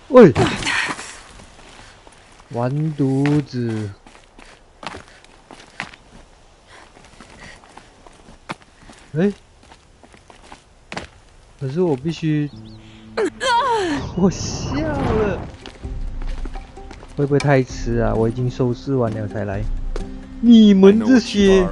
喂，完犊子！哎，可是我必须，我笑了，会不会太迟啊？我已经收拾完了才来。你们这些。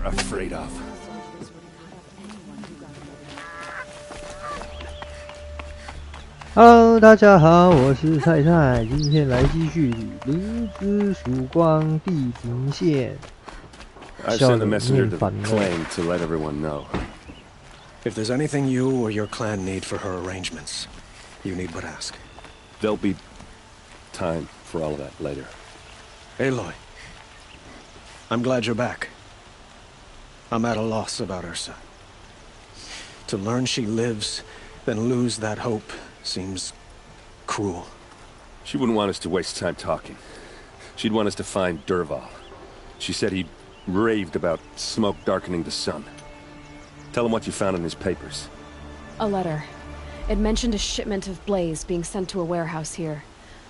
Hello， 大家好，我是菜菜，今天来继续《零之曙光地平线》。I sent a messenger to the clan to let everyone know. If there's anything you or your clan need for her arrangements, you need but ask. There'll be time for all of that later. Aloy, I'm glad you're back. I'm at a loss about Ursa. To learn she lives, then lose that hope seems cruel. She wouldn't want us to waste time talking. She'd want us to find Dervahl. She said he raved about smoke darkening the sun. Tell him what you found in his papers. A letter. It mentioned a shipment of blaze being sent to a warehouse here.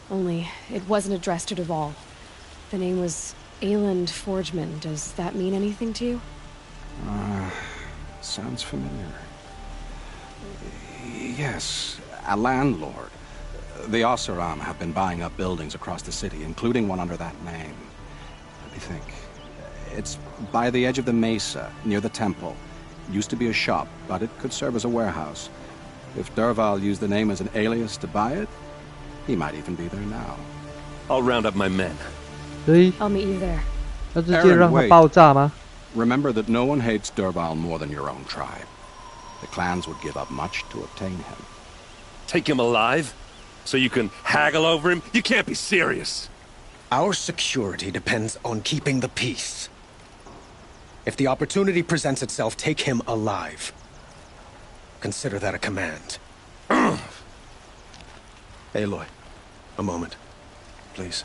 Only, it wasn't addressed to Dervahl. The name was Ayland Forgeman. Does that mean anything to you? Sounds familiar. Yes, a landlord. The Oseram have been buying up buildings across the city, including one under that name. Let me think. It's by the edge of the mesa, near the temple. Used to be a shop, but it could serve as a warehouse. If Dervahl used the name as an alias to buy it, he might even be there now. I'll round up my men. I'll meet you there. Aaron, wait. Remember that no one hates Dervahl more than your own tribe. The clans would give up much to obtain him. Take him alive? So you can haggle over him? You can't be serious! Our security depends on keeping the peace. If the opportunity presents itself, take him alive. Consider that a command. Aloy, a moment, please.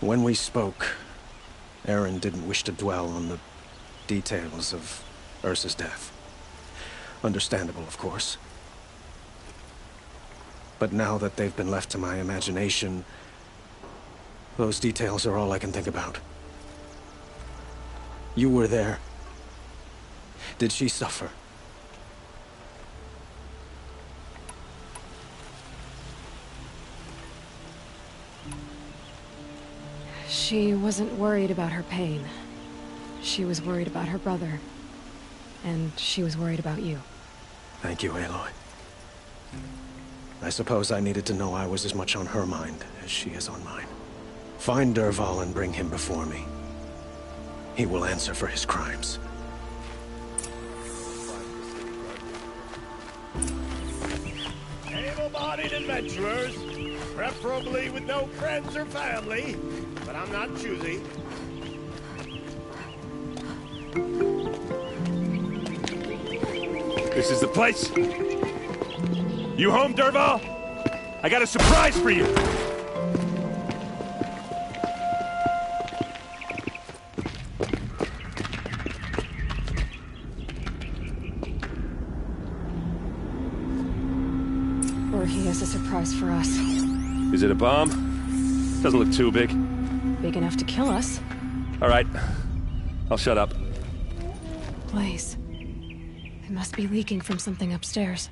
When we spoke, Aaron didn't wish to dwell on the details of Ursa's death. Understandable, of course. But now that they've been left to my imagination, those details are all I can think about. You were there. Did she suffer? She wasn't worried about her pain. She was worried about her brother. And she was worried about you. Thank you, Aloy. I suppose I needed to know I was as much on her mind as she is on mine. Find Dervahl and bring him before me. He will answer for his crimes. Able-bodied adventurers, preferably with no friends or family, but I'm not choosy. This is the place. You home, Dervahl? I got a surprise for you. Or he has a surprise for us. Is it a bomb? Doesn't look too big. Big enough to kill us. All right. I'll shut up. Blaze. It must be leaking from something upstairs.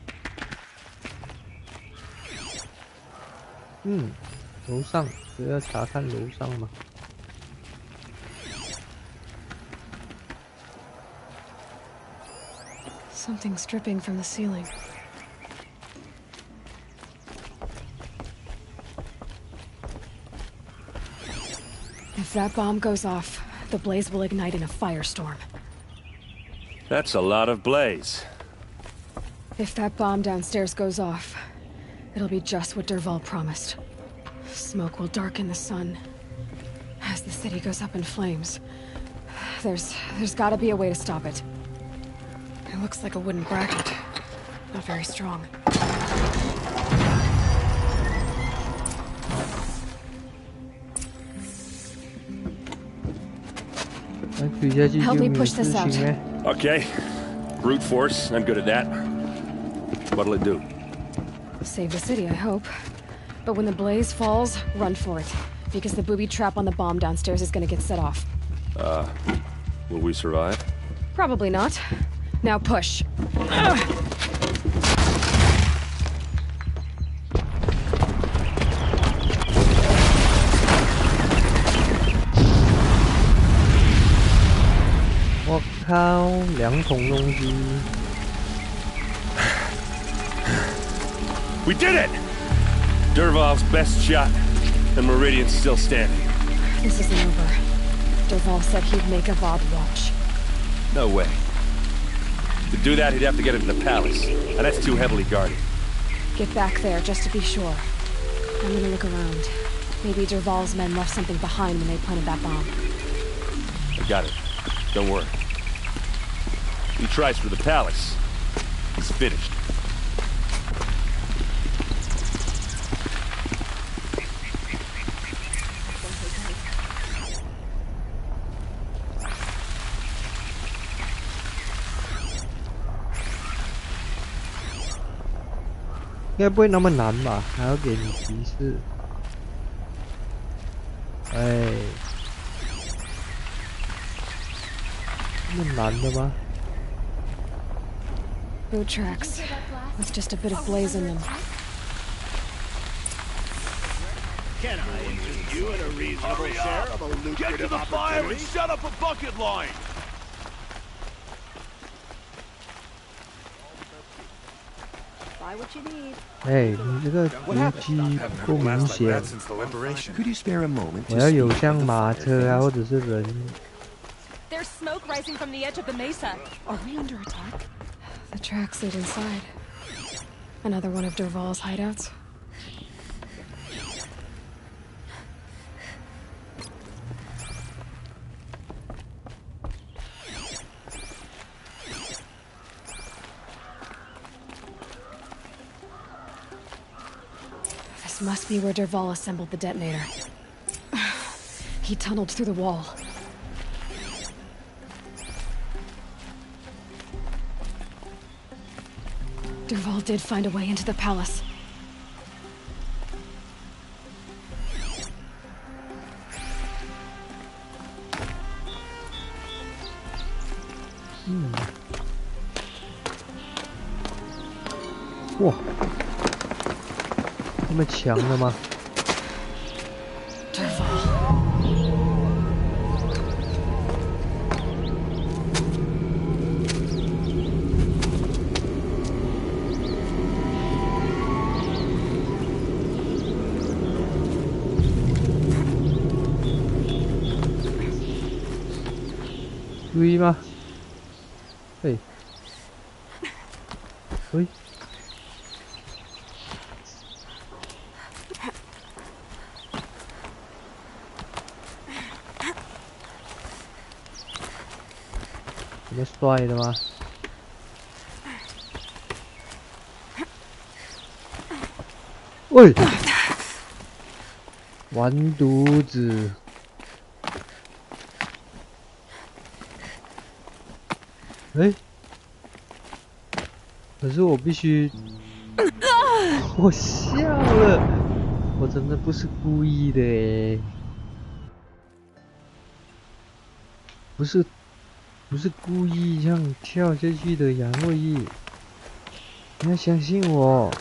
楼上，就要查看楼上吗？ Something's dripping from the ceiling. If that bomb goes off, the blaze will ignite in a firestorm. That's a lot of blaze. If that bomb downstairs goes off, it'll be just what Dervahl promised. Smoke will darken the sun. As the city goes up in flames, there's gotta be a way to stop it. It looks like a wooden bracket. Not very strong. Help me push this out. Okay. Brute force, I'm good at that. What'll it do? Save the city, I hope. But when the blaze falls, run for it. Because the booby trap on the bomb downstairs is gonna get set off. Will we survive? Probably not. Now push. 我靠，两桶东西。 We did it! Dervahl's best shot, and Meridian's still standing. This isn't over. Dervahl said he'd make a Vob watch. No way. To do that, he'd have to get into the palace, and that's too heavily guarded. Get back there, just to be sure. I'm gonna look around. Maybe Dervahl's men left something behind when they planted that bomb. I got it. Don't worry. He tries for the palace. He's finished. Nghe bơi nó mà nản mà,还要给你提示。哎，那么难的吗？ Boot tracks. With just a bit of blaze in them. Can I interest you in a reasonable share of a lucrative opportunity? Shut up a bucket line! 哎，你这个攻击不明显。 Could you spare a moment? 我要有像马车啊，或者是人。 There's smoke rising from the edge of the mesa. Are we under attack? The tracks lead inside. Another one of Dervahl's hideouts. This must be where Dervahl assembled the detonator. He tunneled through the wall. Dervahl did find a way into the palace. Wow. 这么强的吗？ 注意吗？嘿，喂，这么帅的吗？喂，完犊子！ 哎，可是我必须，我笑了，我真的不是故意的诶，不是故意这样跳下去的，杨卫义，你要相信我。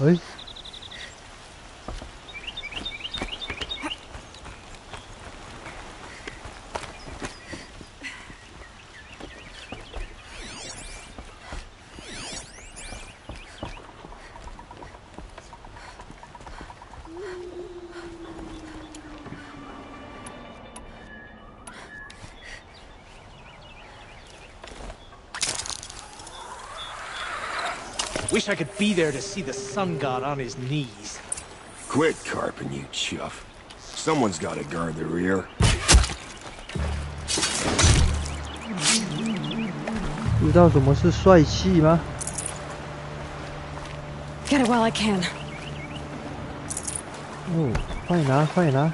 喂， Wish I could be there to see the sun god on his knees. Quit carping, you chuff. Someone's gotta guard the rear. 知道什么是帅气吗？ Get it while I can. 哦，快拿，快拿！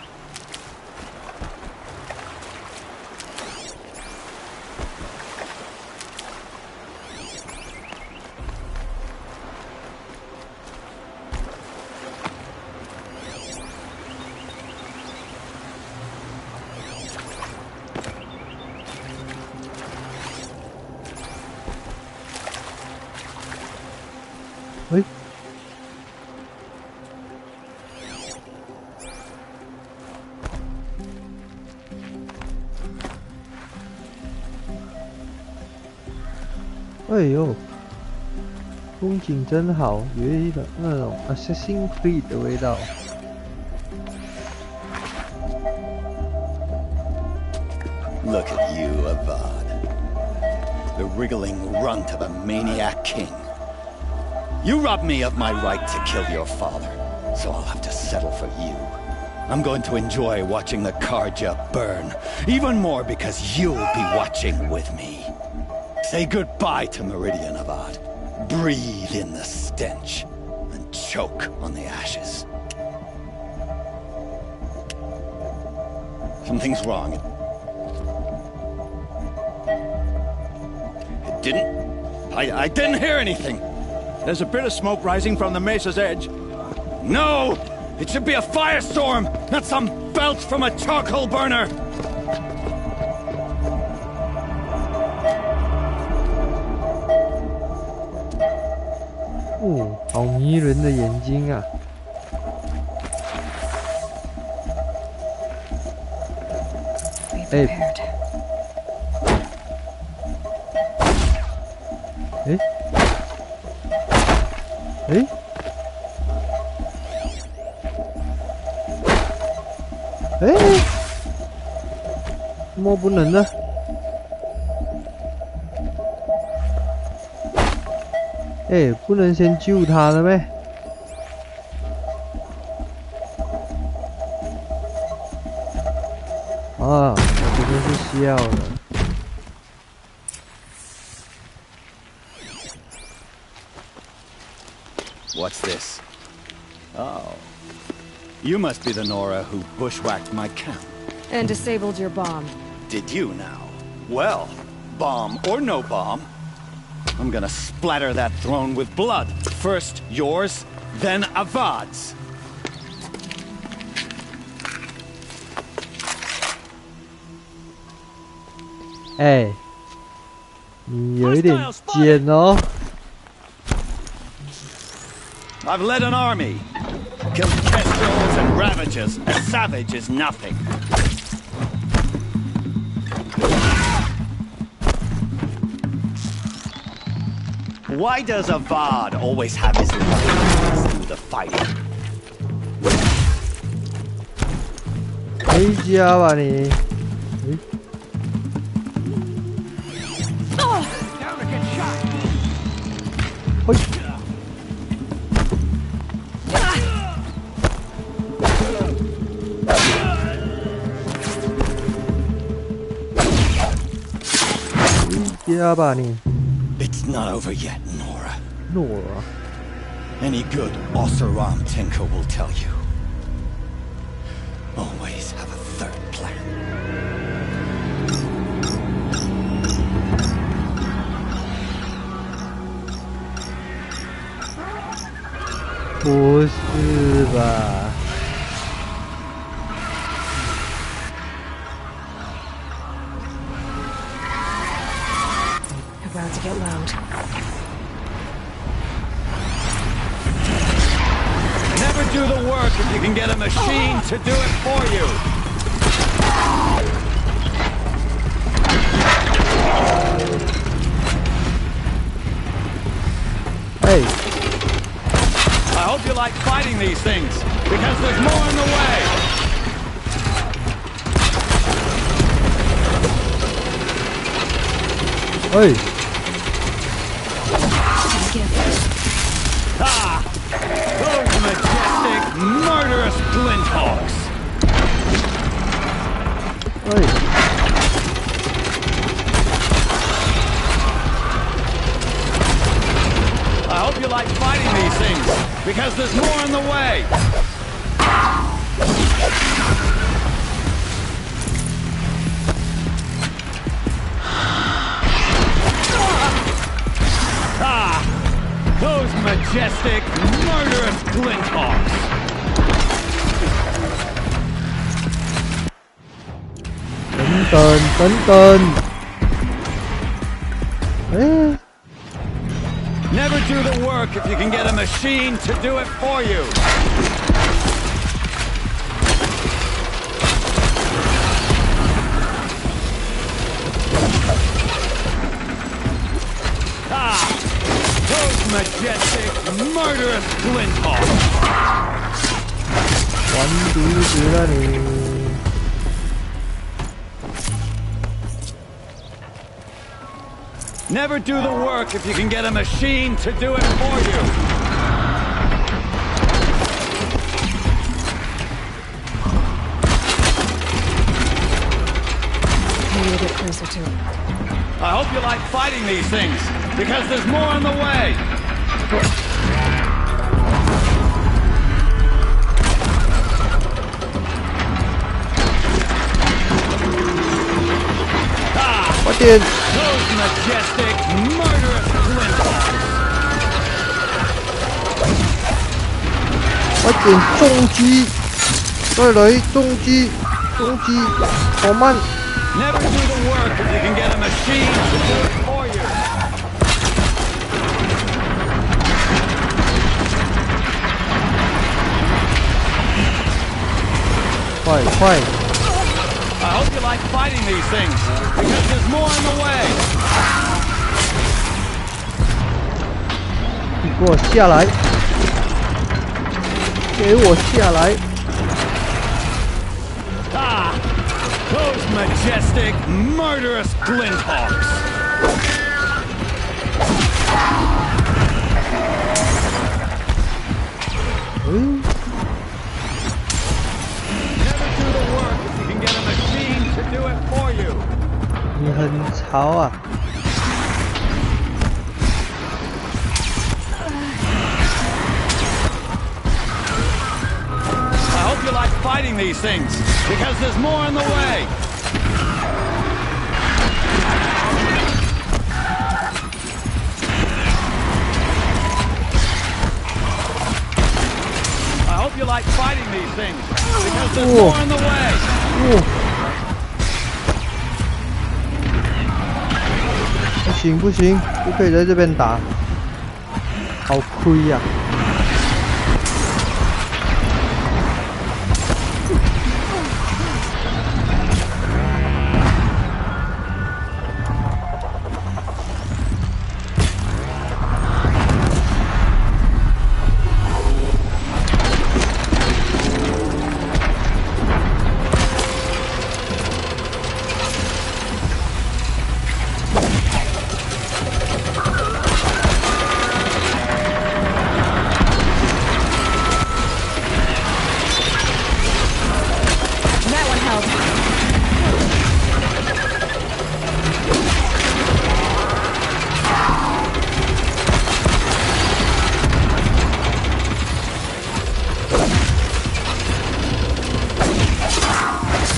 喂。 哎呦，风景真好，有一种那种 Assassin's Creed 的味道。Look at you, Avad. The wriggling runt of a maniac king. You robbed me of my right to kill your father, so I'll have to settle for you. I'm going to enjoy watching the Karja burn, even more because you'll be watching with me. Say goodbye to Meridian, Avad. Breathe in the stench, and choke on the ashes. Something's wrong. It didn't... I didn't hear anything. There's a bit of smoke rising from the mesa's edge. No! It should be a firestorm, not some belch from a charcoal burner! 哦，好迷人的眼睛啊！哎，哎，哎，哎，怎么不能呢？ 哎，不能先救他了呗？啊，我真的是笑了。What's this? Oh. You must be the Nora who bushwhacked my camp. And disabled your bomb. Did you now? Well, bomb or no bomb, I'm gonna splatter that throne with blood. First yours, then Avad's. 哎，你有一点贱哦。I've led an army. Killed kestrels and ravagers. A savage is nothing. Why does Avad always have his life through the fighting? 回家吧你。哎。嘿。回家吧你。 It's not over yet, Nora. Nora. Any good Oseram tinker will tell you. Always have a third plan. 不是吧？ About to get loud. Never do the work if you can get a machine to do it for you. Hey. I hope you like fighting these things, because there's more in the way. Hey. Ah! Those majestic, murderous flinthawks! I hope you like fighting these things, because there's more on the way! Ah! Those majestic, murderous flinthawks! Never do the work if you can get a machine to do it for you. Ah! Those majestic, murderous flinthawks! 完犊子了你！ Never do the work if you can get a machine to do it for you. I need to get closer to it. I hope you like fighting these things, because there's more on the way. What did? Those majestic, murderous flinthawks. 快点重击！再来重击！重击！好慢！ Never do the work if you can get a machine to do it for you. 快快！ I hope you like fighting these things, because there's more on the way. 你给我下来！给我下来！ Ah! Those majestic, murderous flinthawks! Never do the work if you can get a machine to do it for you. 你很潮啊！ I hope you like fighting these things, because there's more on the way. I hope you like fighting these things, because there's more on the way. 不行不行，不可以在这边打，好亏呀！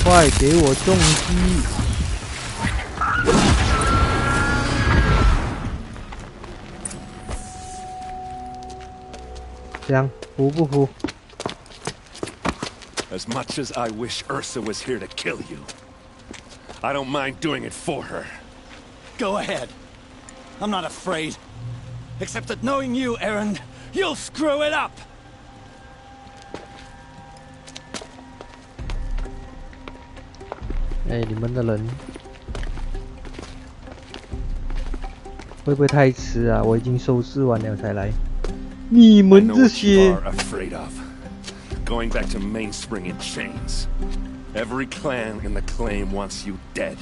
快给我重击！这样服不服？ As much as I wish Ursa was here to kill you, I don't mind doing it for her. Go ahead. I'm not afraid. Except that knowing you, Aaron, you'll screw it up! 哎，你们的人会不会太迟啊？我已经收拾完了才来。你们这些 afraid of going back to Mainspring in chains. Every clan in the claim wants you dead,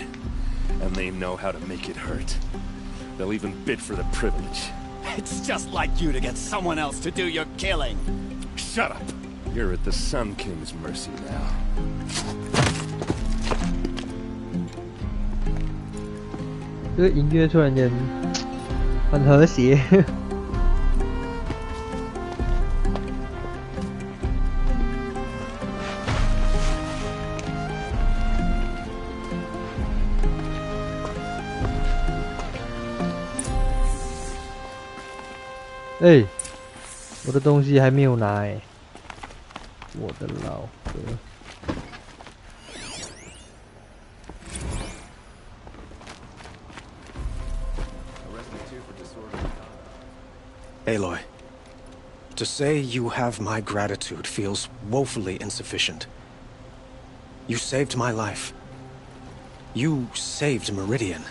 and they know how to make it hurt. They'll even bid for the privilege. It's just like you to get someone else to do your killing. Shut up. You're at the Sun King's mercy now. 这个音乐突然间很和谐。哎，我的东西还没有拿哎，我的老哥。Aloy, to say you have my gratitude feels woefully insufficient. You saved my life. You saved Meridian.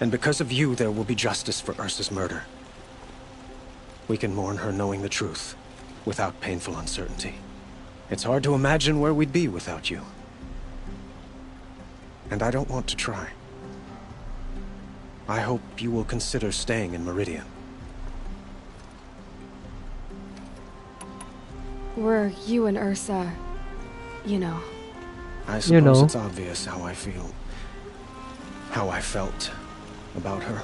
And because of you, there will be justice for Ursa's murder. We can mourn her knowing the truth, without painful uncertainty. It's hard to imagine where we'd be without you. And I don't want to try. I hope you will consider staying in Meridian. Were you and Ursa, you know? I suppose it's obvious how I feel. How I felt about her.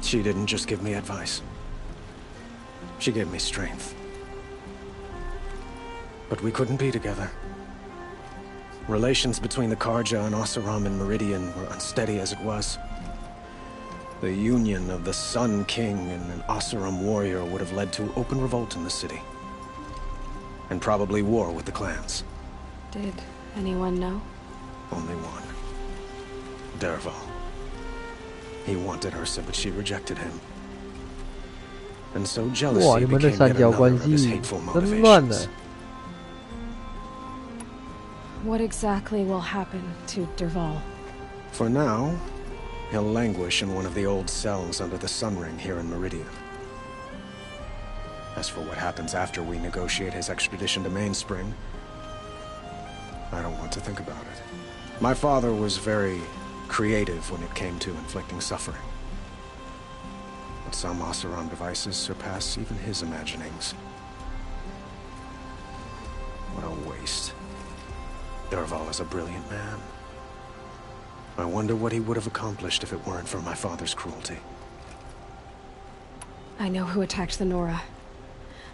She didn't just give me advice. She gave me strength. But we couldn't be together. Relations between the Karja and Oseram and Meridian were unsteady as it was. The union of the Sun King and an Oseram warrior would have led to open revolt in the city. And probably war with the clans. Did anyone know? Only one. Dervahl. He wanted Ursa, but she rejected him. And so jealousy became yet another of his hateful motivations. What exactly will happen to Dervahl? For now, he'll languish in one of the old cells under the Sun Ring here in Meridian. As for what happens after we negotiate his extradition to Mainspring, I don't want to think about it. My father was very creative when it came to inflicting suffering. But some Oseram devices surpass even his imaginings. What a waste. Dervahl is a brilliant man. I wonder what he would have accomplished if it weren't for my father's cruelty. I know who attacked the Nora.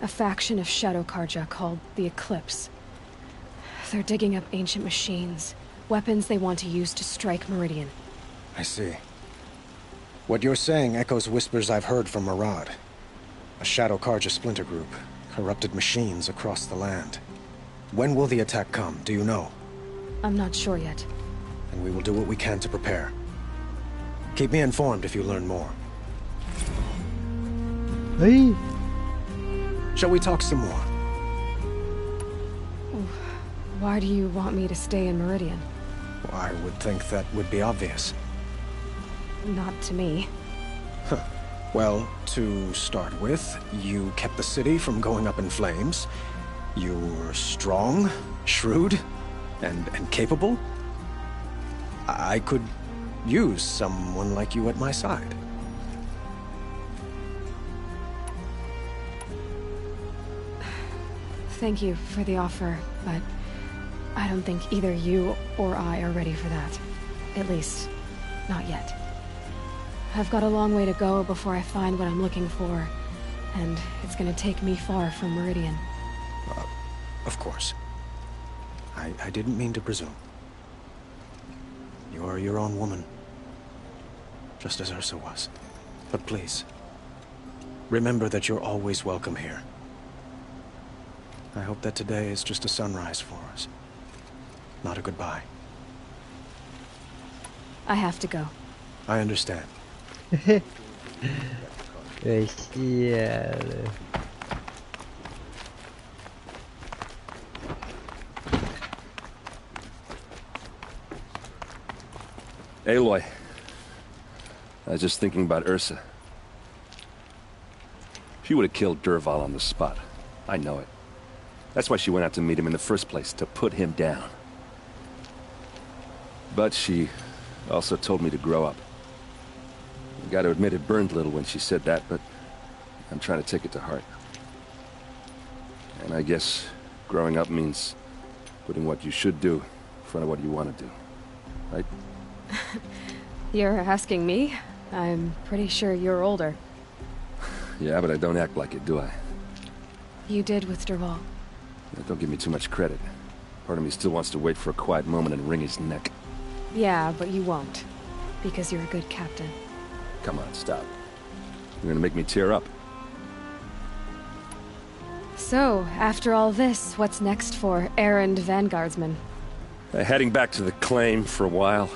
A faction of Shadow Karja called the Eclipse. They're digging up ancient machines, weapons they want to use to strike Meridian. I see. What you're saying echoes whispers I've heard from Murad. A Shadow Karja splinter group, corrupted machines across the land. When will the attack come, do you know? I'm not sure yet. And we will do what we can to prepare. Keep me informed if you learn more. Hey. Shall we talk some more? Why do you want me to stay in Meridian? Well, I would think that would be obvious. Not to me. Huh. Well, to start with, you kept the city from going up in flames. You were strong, shrewd, and capable. I could use someone like you at my side. Thank you for the offer, but I don't think either you or I are ready for that. At least, not yet. I've got a long way to go before I find what I'm looking for, and it's gonna take me far from Meridian. Of course. I didn't mean to presume. You are your own woman, just as Ursa was. But please, remember that you're always welcome here. I hope that today is just a sunrise for us, not a goodbye. I have to go. I understand. 可惜了。Aloy, I was just thinking about Ursa. She would have killed Dervahl on the spot. I know it. That's why she went out to meet him in the first place, to put him down. But she also told me to grow up. I gotta admit it burned a little when she said that, but I'm trying to take it to heart. And I guess growing up means putting what you should do in front of what you want to do. Right? You're asking me? I'm pretty sure you're older. Yeah, but I don't act like it, do I? You did with Dervahl. Don't give me too much credit. Part of me still wants to wait for a quiet moment and wring his neck. Yeah, but you won't. Because you're a good captain. Come on, stop. You're gonna make me tear up. So, after all this, what's next for errand vanguardsman? Heading back to the claim for a while.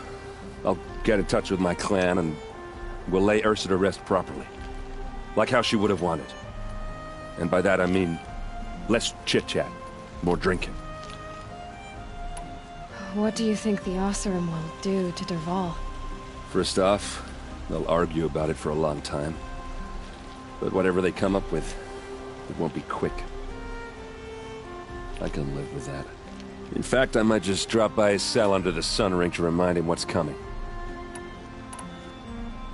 I'll get in touch with my clan and we'll lay Ursa to rest properly. Like how she would have wanted. And by that I mean less chit-chat, more drinking. What do you think the Oseram will do to Dervahl? First off, they'll argue about it for a long time. But whatever they come up with, it won't be quick. I can live with that. In fact, I might just drop by his cell under the sun ring to remind him what's coming.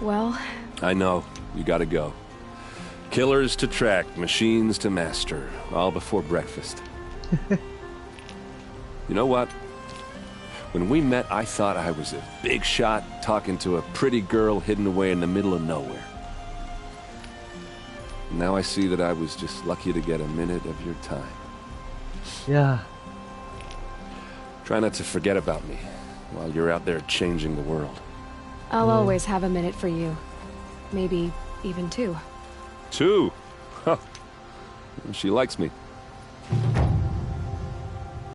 Well... I know. You gotta go. Killers to track, machines to master, all before breakfast. You know what? When we met, I thought I was a big shot talking to a pretty girl hidden away in the middle of nowhere. Now I see that I was just lucky to get a minute of your time. Yeah. Try not to forget about me while you're out there changing the world. I'll always have a minute for you. Maybe even two. Two? Huh. She likes me.